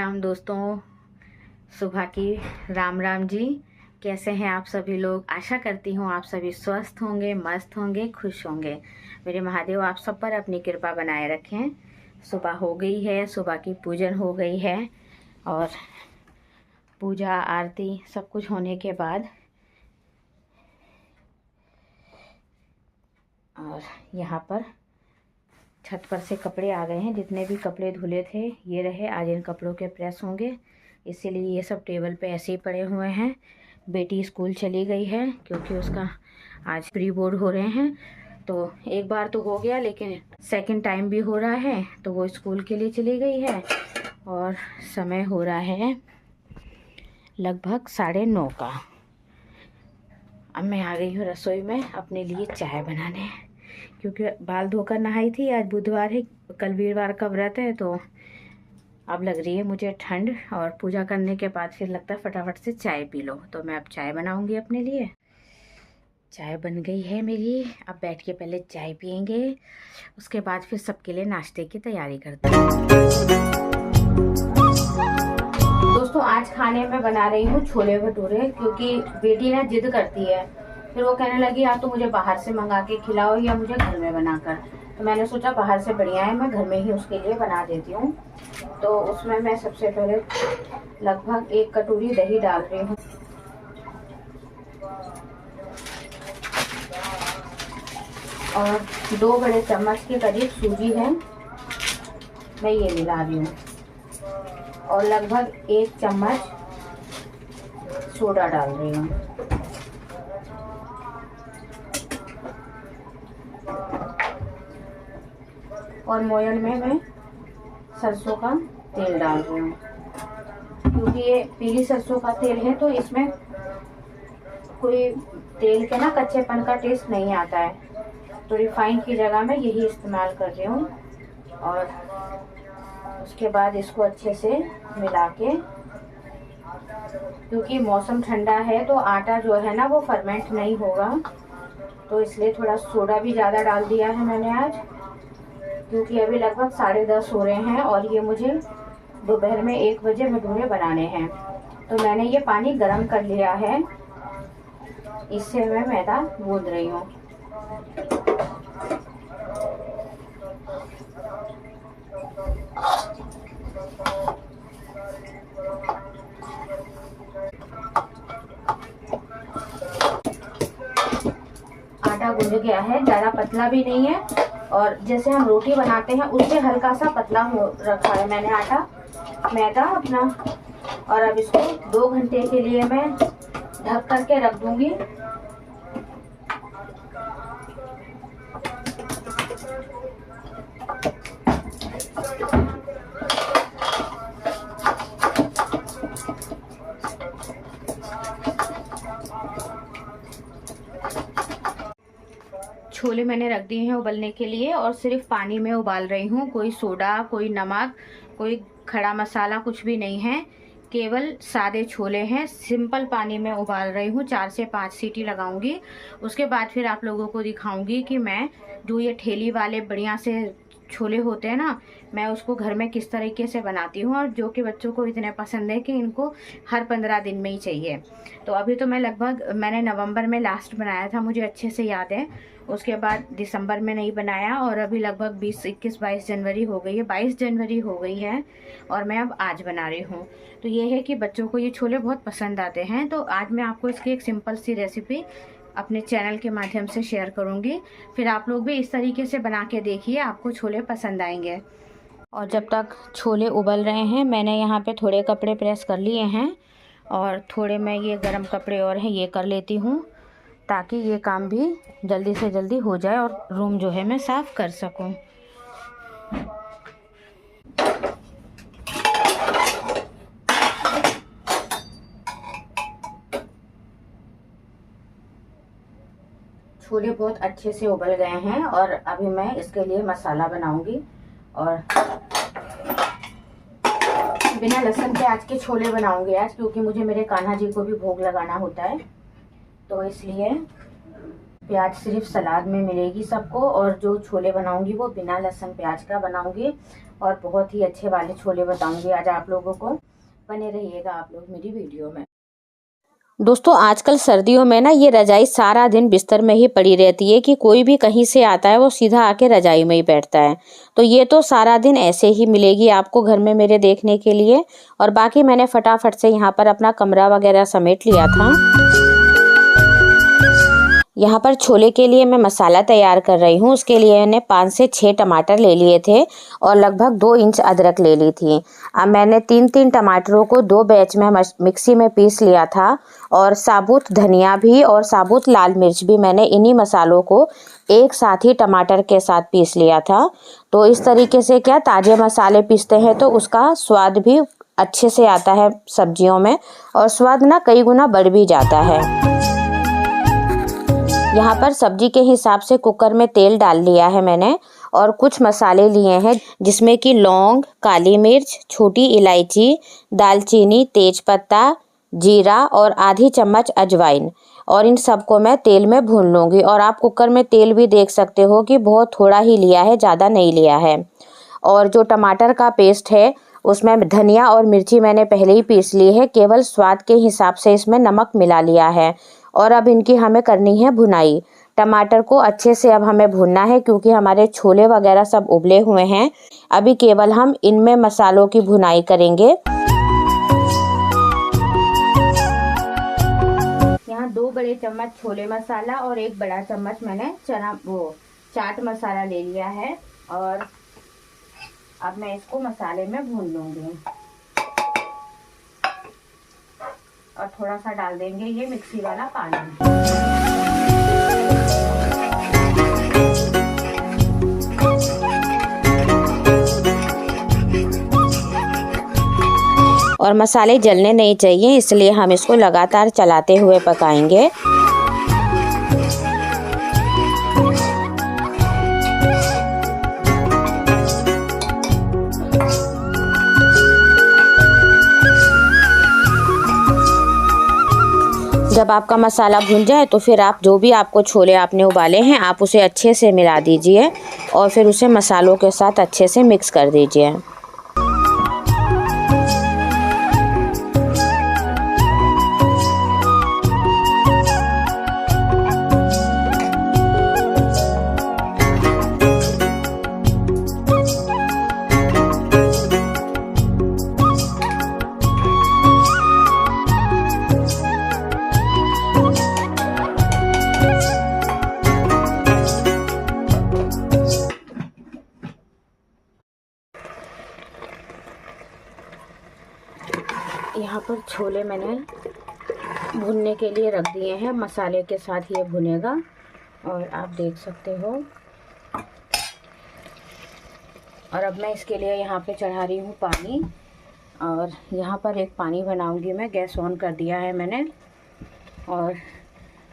राम दोस्तों, सुबह की राम राम जी। कैसे हैं आप सभी लोग? आशा करती हूँ आप सभी स्वस्थ होंगे, मस्त होंगे, खुश होंगे। मेरे महादेव आप सब पर अपनी कृपा बनाए रखें। सुबह हो गई है, सुबह की पूजन हो गई है और पूजा आरती सब कुछ होने के बाद और यहाँ पर छत पर से कपड़े आ गए हैं। जितने भी कपड़े धुले थे ये रहे, आज इन कपड़ों के प्रेस होंगे, इसीलिए ये सब टेबल पे ऐसे ही पड़े हुए हैं। बेटी स्कूल चली गई है क्योंकि उसका आज प्री बोर्ड हो रहे हैं, तो एक बार तो हो गया लेकिन सेकंड टाइम भी हो रहा है, तो वो स्कूल के लिए चली गई है। और समय हो रहा है लगभग 9:30 का। अब मैं आ गई हूँ रसोई में अपने लिए चाय बनाने, क्योंकि बाल धोकर नहाई थी। आज बुधवार है, कल वीरवार का व्रत है, तो अब लग रही है मुझे ठंड और पूजा करने के बाद फिर लगता है फटाफट से चाय पी लो। तो मैं अब चाय बनाऊंगी अपने लिए। चाय बन गई है मेरी, अब बैठ के पहले चाय पियेंगे, उसके बाद फिर सबके लिए नाश्ते की तैयारी करते हैं। दोस्तों आज खाने में बना रही हूँ छोले भटूरे, क्योंकि बेटी ना जिद करती है। फिर वो कहने लगी या तो मुझे बाहर से मंगा के खिलाओ या मुझे घर में बनाकर। तो मैंने सोचा बाहर से बढ़िया है मैं घर में ही उसके लिए बना देती हूँ। तो उसमें मैं सबसे पहले लगभग 1 कटोरी दही डाल रही हूँ और 2 बड़े चम्मच के करीब सूजी है, मैं ये मिला रही हूँ, और लगभग 1 चम्मच सोडा डाल रही हूँ। और मोयन में मैं सरसों का तेल डाल रही हूँ, क्योंकि ये पीली सरसों का तेल है तो इसमें कोई तेल के ना कच्चेपन का टेस्ट नहीं आता है। तो रिफाइंड की जगह मैं यही इस्तेमाल कर रही हूँ। और उसके बाद इसको अच्छे से मिला के, क्योंकि मौसम ठंडा है तो आटा जो है ना वो फर्मेंट नहीं होगा, तो इसलिए थोड़ा सोडा भी ज़्यादा डाल दिया है मैंने आज, क्योंकि अभी लगभग 10:30 हो रहे हैं और ये मुझे दोपहर में 1 बजे भटूरे बनाने हैं। तो मैंने ये पानी गर्म कर लिया है, इससे मैं मैदा गूंद रही हूँ। आटा गूंद गया है, ज़्यादा पतला भी नहीं है, और जैसे हम रोटी बनाते हैं उससे हल्का सा पतला हो रखा है मैंने आटा मैदा अपना। और अब इसको 2 घंटे के लिए मैं ढक करके रख दूंगी। छोले मैंने रख दिए हैं उबलने के लिए और सिर्फ पानी में उबाल रही हूँ। कोई सोडा, कोई नमक, कोई खड़ा मसाला कुछ भी नहीं है, केवल सादे छोले हैं। सिंपल पानी में उबाल रही हूँ, 4 से 5 सीटी लगाऊंगी। उसके बाद फिर आप लोगों को दिखाऊंगी कि मैं जो ये ठेली वाले बढ़िया से छोले होते हैं ना, मैं उसको घर में किस तरीके से बनाती हूँ, और जो कि बच्चों को इतने पसंद है कि इनको हर 15 दिन में ही चाहिए। तो अभी तो मैंने नवंबर में लास्ट बनाया था, मुझे अच्छे से याद है। उसके बाद दिसंबर में नहीं बनाया, और अभी लगभग 20, 21, 22 जनवरी हो गई है, 22 जनवरी हो गई है, और मैं अब आज बना रही हूँ। तो ये है कि बच्चों को ये छोले बहुत पसंद आते हैं। तो आज मैं आपको इसकी एक सिंपल सी रेसिपी अपने चैनल के माध्यम से शेयर करूँगी। फिर आप लोग भी इस तरीके से बना के देखिए, आपको छोले पसंद आएंगे। और जब तक छोले उबल रहे हैं, मैंने यहाँ पे थोड़े कपड़े प्रेस कर लिए हैं, और थोड़े मैं ये गर्म कपड़े और हैं ये कर लेती हूँ, ताकि ये काम भी जल्दी से जल्दी हो जाए और रूम जो है मैं साफ़ कर सकूँ। छोले बहुत अच्छे से उबल गए हैं और अभी मैं इसके लिए मसाला बनाऊंगी। और बिना लहसुन प्याज के छोले बनाऊंगी आज, क्योंकि मुझे मेरे कान्हा जी को भी भोग लगाना होता है, तो इसलिए प्याज सिर्फ सलाद में मिलेगी सबको, और जो छोले बनाऊंगी वो बिना लहसुन प्याज का बनाऊंगी, और बहुत ही अच्छे वाले छोले बताऊंगी आज आप लोगों को। बने रहिएगा आप लोग मेरी वीडियो में। दोस्तों आजकल सर्दियों में ना ये रजाई सारा दिन बिस्तर में ही पड़ी रहती है, कि कोई भी कहीं से आता है वो सीधा आके रजाई में ही बैठता है। तो ये तो सारा दिन ऐसे ही मिलेगी आपको घर में मेरे देखने के लिए। और बाकी मैंने फटाफट से यहाँ पर अपना कमरा वगैरह समेट लिया था। यहाँ पर छोले के लिए मैं मसाला तैयार कर रही हूँ। उसके लिए मैंने 5 से 6 टमाटर ले लिए थे और लगभग 2 इंच अदरक ले ली थी। अब मैंने 3-3 टमाटरों को 2 बैच में मिक्सी में पीस लिया था, और साबुत धनिया भी और साबुत लाल मिर्च भी मैंने इन्हीं मसालों को एक साथ ही टमाटर के साथ पीस लिया था। तो इस तरीके से क्या ताज़े मसाले पीसते हैं तो उसका स्वाद भी अच्छे से आता है सब्जियों में, और स्वाद ना कई गुना बढ़ भी जाता है। यहाँ पर सब्जी के हिसाब से कुकर में तेल डाल लिया है मैंने, और कुछ मसाले लिए हैं जिसमें कि लौंग, काली मिर्च, छोटी इलायची, दालचीनी, तेजपत्ता, जीरा और आधी चम्मच अजवाइन, और इन सबको मैं तेल में भून लूँगी। और आप कुकर में तेल भी देख सकते हो कि बहुत थोड़ा ही लिया है, ज़्यादा नहीं लिया है। और जो टमाटर का पेस्ट है उसमें धनिया और मिर्ची मैंने पहले ही पीस ली है, केवल स्वाद के हिसाब से इसमें नमक मिला लिया है। और अब इनकी हमें करनी है भुनाई। टमाटर को अच्छे से अब हमें भूनना है, क्योंकि हमारे छोले वगैरह सब उबले हुए हैं। अभी केवल हम इनमें मसालों की भुनाई करेंगे। यहाँ 2 बड़े चम्मच छोले मसाला और 1 बड़ा चम्मच मैंने चाट मसाला ले लिया है, और अब मैं इसको मसाले में भून लूँगी। और थोड़ा सा डाल देंगे ये मिक्सी वाला पानी। और मसाले जलने नहीं चाहिए, इसलिए हम इसको लगातार चलाते हुए पकाएंगे। जब आपका मसाला भुन जाए तो फिर आप जो भी आपको छोले आपने उबाले हैं आप उसे अच्छे से मिला दीजिए, और फिर उसे मसालों के साथ अच्छे से मिक्स कर दीजिए। यहाँ पर छोले मैंने भुनने के लिए रख दिए हैं, मसाले के साथ ये भुनेगा, और आप देख सकते हो। और अब मैं इसके लिए यहाँ पे चढ़ा रही हूँ पानी, और यहाँ पर एक पानी बनाऊँगी मैं। गैस ऑन कर दिया है मैंने, और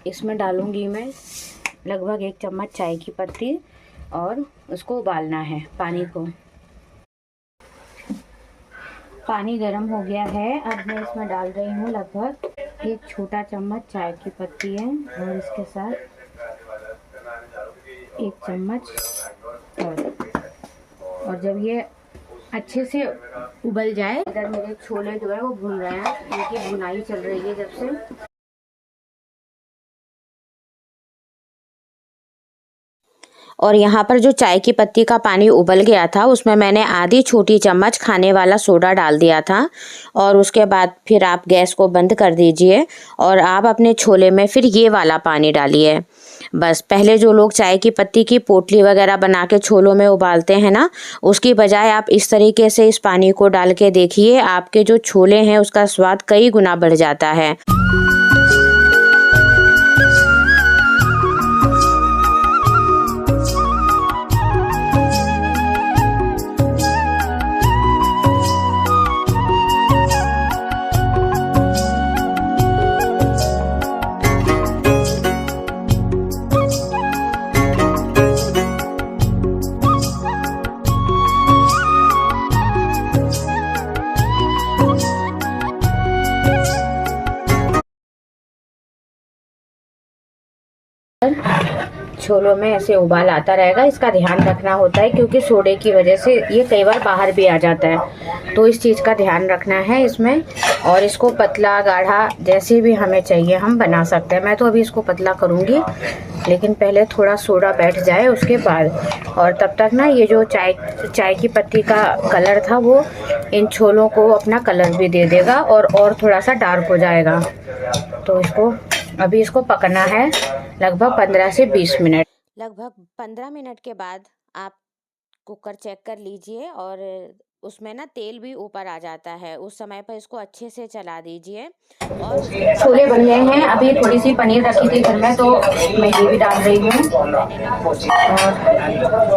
इसमें डालूँगी मैं लगभग 1 चम्मच चाय की पत्ती, और उसको उबालना है पानी को। पानी गर्म हो गया है। अब मैं इसमें डाल रही हूँ लगभग 1 छोटा चम्मच चाय की पत्ती है, और इसके साथ 1 चम्मच और जब ये अच्छे से उबल जाए, इधर मेरे छोले जो है वो भुन रहे हैं, इनकी भुनाई चल रही है जब से। और यहाँ पर जो चाय की पत्ती का पानी उबल गया था उसमें मैंने आधी छोटी चम्मच खाने वाला सोडा डाल दिया था, और उसके बाद फिर आप गैस को बंद कर दीजिए और आप अपने छोले में फिर ये वाला पानी डालिए। बस पहले जो लोग चाय की पत्ती की पोटली वगैरह बना के छोलों में उबालते हैं ना, उसकी बजाय आप इस तरीके से इस पानी को डाल के देखिए, आपके जो छोले हैं उसका स्वाद कई गुना बढ़ जाता है। छोलों में ऐसे उबाल आता रहेगा। इसका ध्यान रखना होता है क्योंकि सोडे की वजह से ये कई बार बाहर भी आ जाता है, तो इस चीज़ का ध्यान रखना है इसमें। और इसको पतला गाढ़ा जैसे भी हमें चाहिए हम बना सकते हैं। मैं तो अभी इसको पतला करूँगी, लेकिन पहले थोड़ा सोडा बैठ जाए उसके बाद। और तब तक ना ये जो चाय की पत्ती का कलर था वो इन छोलों को अपना कलर भी दे देगा और थोड़ा सा डार्क हो जाएगा। तो इसको पकना है लगभग 15 से 20 मिनट। लगभग 15 मिनट के बाद आप कुकर चेक कर लीजिए और उसमें ना तेल भी ऊपर आ जाता है। उस समय पर इसको अच्छे से चला दीजिए। और छोले बन गए हैं। अभी थोड़ी सी पनीर रखी थी घर में, तो मैं ये भी डाल रही हूँ। और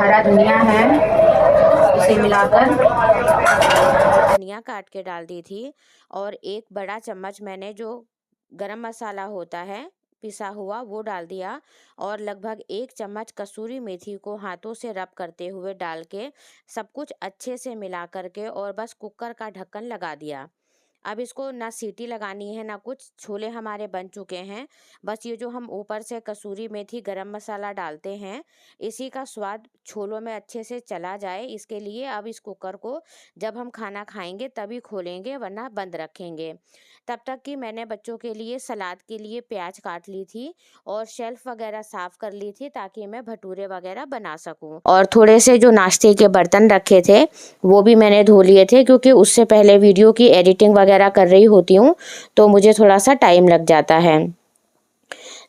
हरा धनिया है, इसे मिलाकर धनिया काट के डाल दी थी। और 1 बड़ा चम्मच मैंने जो गरम मसाला होता है पिसा हुआ वो डाल दिया। और लगभग 1 चम्मच कसूरी मेथी को हाथों से रब करते हुए डाल के सब कुछ अच्छे से मिला करके और बस कुकर का ढक्कन लगा दिया। अब इसको ना सीटी लगानी है ना कुछ, छोले हमारे बन चुके हैं। बस ये जो हम ऊपर से कसूरी मेथी गरम मसाला डालते हैं, इसी का स्वाद छोलों में अच्छे से चला जाए, इसके लिए अब इस कुकर को जब हम खाना खाएंगे तभी खोलेंगे, वरना बंद रखेंगे। तब तक कि मैंने बच्चों के लिए सलाद के लिए प्याज काट ली थी और शेल्फ वगैरह साफ कर ली थी ताकि मैं भटूरे वगैरह बना सकूं। और थोड़े से जो नाश्ते के बर्तन रखे थे वो भी मैंने धो लिए थे, क्योंकि उससे पहले वीडियो की एडिटिंग वगैरह कर रही होती हूँ तो मुझे थोड़ा सा टाइम लग जाता है।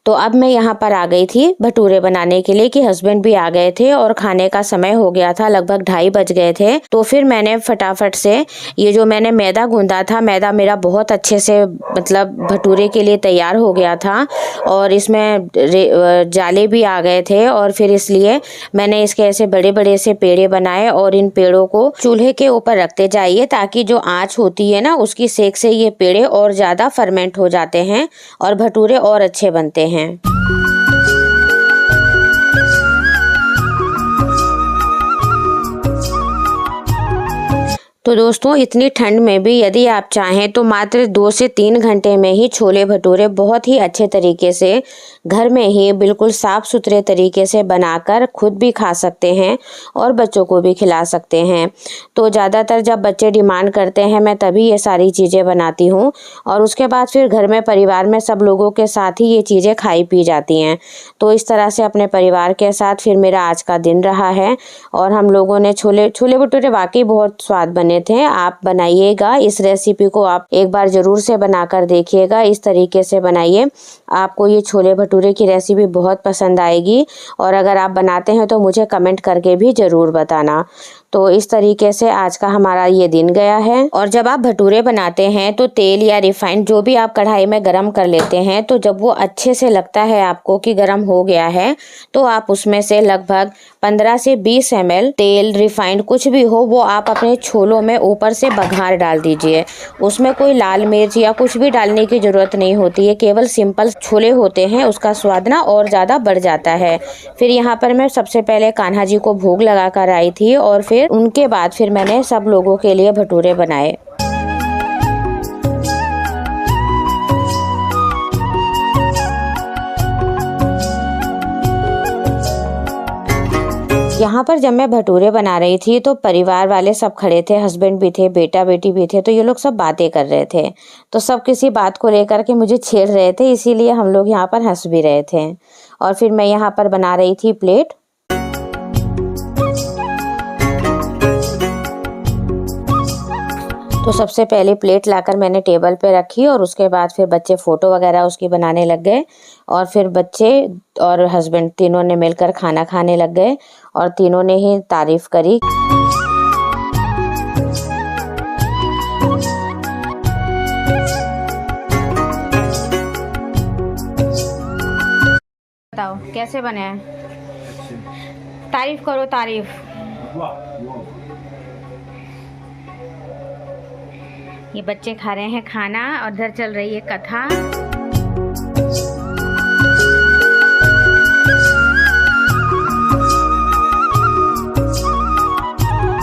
तो अब मैं यहाँ पर आ गई थी भटूरे बनाने के लिए कि हस्बैंड भी आ गए थे और खाने का समय हो गया था, लगभग 2:30 बज गए थे। तो फिर मैंने फटाफट से ये जो मैंने मैदा गूंदा था, मैदा मेरा बहुत अच्छे से मतलब भटूरे के लिए तैयार हो गया था और इसमें जाले भी आ गए थे। और फिर इसलिए मैंने इसके ऐसे बड़े बड़े से पेड़े बनाए और इन पेड़ों को चूल्हे के ऊपर रखते जाइए ताकि जो आँच होती है ना उसकी सेक से ये पेड़े और ज़्यादा फर्मेंट हो जाते हैं और भटूरे और अच्छे बनते हैं। तो दोस्तों इतनी ठंड में भी यदि आप चाहें तो मात्र 2 से 3 घंटे में ही छोले भटूरे बहुत ही अच्छे तरीके से घर में ही बिल्कुल साफ़ सुथरे तरीके से बनाकर खुद भी खा सकते हैं और बच्चों को भी खिला सकते हैं। तो ज़्यादातर जब बच्चे डिमांड करते हैं मैं तभी ये सारी चीज़ें बनाती हूँ और उसके बाद फिर घर में परिवार में सब लोगों के साथ ही ये चीज़ें खाई पी जाती हैं। तो इस तरह से अपने परिवार के साथ फिर मेरा आज का दिन रहा है और हम लोगों ने छोले भटूरे वाकई बहुत स्वाद बने थे। आप बनाइएगा, इस रेसिपी को आप एक बार ज़रूर से बनाकर देखिएगा। इस तरीके से बनाइए, आपको ये छोले भटूरे की रेसिपी बहुत पसंद आएगी और अगर आप बनाते हैं तो मुझे कमेंट करके भी ज़रूर बताना। तो इस तरीके से आज का हमारा ये दिन गया है। और जब आप भटूरे बनाते हैं तो तेल या रिफाइंड जो भी आप कढ़ाई में गरम कर लेते हैं, तो जब वो अच्छे से लगता है आपको कि गरम हो गया है तो आप उसमें से लगभग 15 से 20 ml तेल रिफाइंड कुछ भी हो वो आप अपने छोलों में ऊपर से बघार डाल दीजिए। उसमें कोई लाल मिर्च या कुछ भी डालने की ज़रूरत नहीं होती है, केवल सिंपल छोले होते हैं, उसका स्वाद ना और ज़्यादा बढ़ जाता है। फिर यहाँ पर मैं सबसे पहले कान्हा जी को भोग लगा कर आई थी और फिर उनके बाद फिर मैंने सब लोगों के लिए भटूरे बनाए। यहाँ पर जब मैं भटूरे बना रही थी तो परिवार वाले सब खड़े थे, हस्बैंड भी थे, बेटा बेटी भी थे, तो ये लोग सब बातें कर रहे थे। तो सब किसी बात को लेकर के मुझे छेड़ रहे थे, इसीलिए हम लोग यहाँ पर हंस भी रहे थे। और फिर मैं यहाँ पर बना रही थी प्लेट। तो सबसे पहले प्लेट लाकर मैंने टेबल पे रखी और उसके बाद फिर बच्चे फ़ोटो वगैरह उसकी बनाने लग गए और फिर बच्चे और हस्बैंड तीनों ने मिलकर खाना खाने लग गए और तीनों ने ही तारीफ़ करी। बताओ कैसे बने हैं? तारीफ़ करो, तारीफ़। ये बच्चे खा रहे हैं खाना और इधर चल रही है कथा।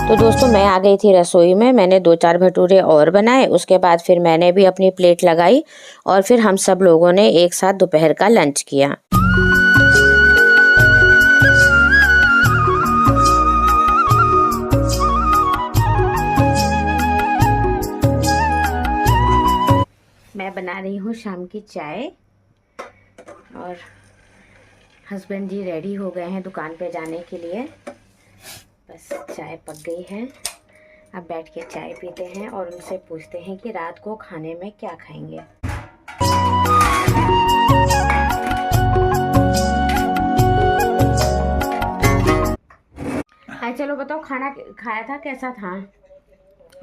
तो दोस्तों मैं आ गई थी रसोई में, मैंने 2-4 भटूरे और बनाए। उसके बाद फिर मैंने भी अपनी प्लेट लगाई और फिर हम सब लोगों ने एक साथ दोपहर का लंच किया। बना रही हूँ शाम की चाय और हस्बैंड जी रेडी हो गए हैं दुकान पे जाने के लिए। बस चाय पक गई है, अब बैठ के चाय पीते हैं और उनसे पूछते हैं कि रात को खाने में क्या खाएंगे। हाँ चलो बताओ, खाना खाया था, कैसा था?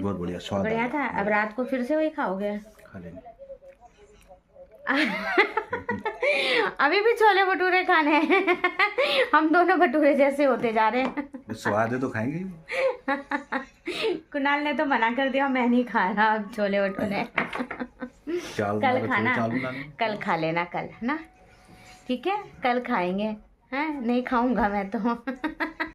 बहुत बढ़िया, स्वाद बढ़िया था। अब रात को फिर से वही खाओगे? खा लेंगे। अभी भी छोले भटूरे खाने हैं। हम दोनों भटूरे जैसे होते जा रहे हैं। स्वाद है तो खाएंगे। कुणाल ने तो मना कर दिया, मैं नहीं खा रहा अब छोले भटूरे। कल खाना, कल खा लेना, कल है ना? ठीक है, कल खाएंगे। हैं नहीं खाऊंगा मैं तो।